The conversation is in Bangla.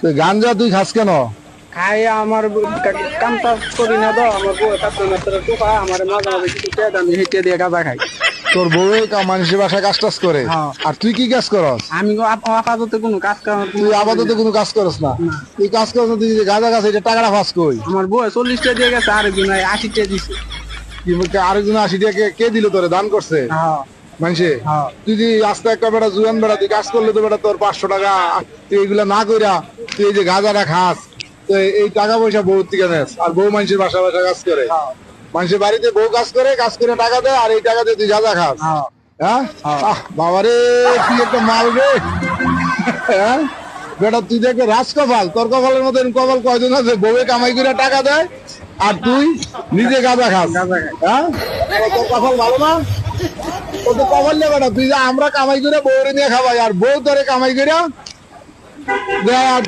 তুই গাঞ্জা তুই খাস কেন? খাই আমার কাম টাজ করি না তো আমার বউ কাছে না তোর টোকা আমার মাঝে মাঝে কিছু পেয়ে আমি হেঁটে দিয়ে গাঁজা খাই। তোর বউ মানুষের বাসায় কাজ টাজ করে, হ্যাঁ। আর তুই কি কাজ করস? আমি আপাতত কোনো কাজ কাম তুই আপাতত কোনো কাজ করস না? তুই কাজ করস না, তুই যে গাঁজা খাস এটা টাকাটা ফাঁস কই? আমার বউ 40টা দিয়ে গেছে আরেকজন 80টা দিছে। আরেকজন 80 টাকা কে দিল তোরে, দান করছে হ্যাঁ মানুষে? হ্যাঁ তুই যে আস্তে একটা বেটা জুয়ান বেটা, তুই কাজ করলে তো বেটা তোর 500 টাকা, তুই এগুলা না কইরা তুই এই যে গাঁজাটা খাস, তো এই টাকা পয়সা বউ থেকে নেস, আর বউ মানুষের বাসা বাসা কাজ করে, মানুষের বাড়িতে বউ কাজ করে টাকা দেয়, আর এই টাকা দিয়ে তুই গাঁজা খাস। হ্যাঁ হ্যাঁ, বাবারে কি একটা মাল রে। হ্যাঁ বেটা, তুই দেখে রাজ কপাল, তোর কপালের মতো কপাল কয়জন আছে, বউয়ে কামাই করে টাকা দেয় আর তুই নিজে গাঁজা খাস। হ্যাঁ, তোর কপাল ভালো না? তোর তো কপাল নেই বেটা, তুই যে আমরা কামাই করে বউরে নিয়ে খাবাই, আর বউ তোরে কামাই করে দেয় আর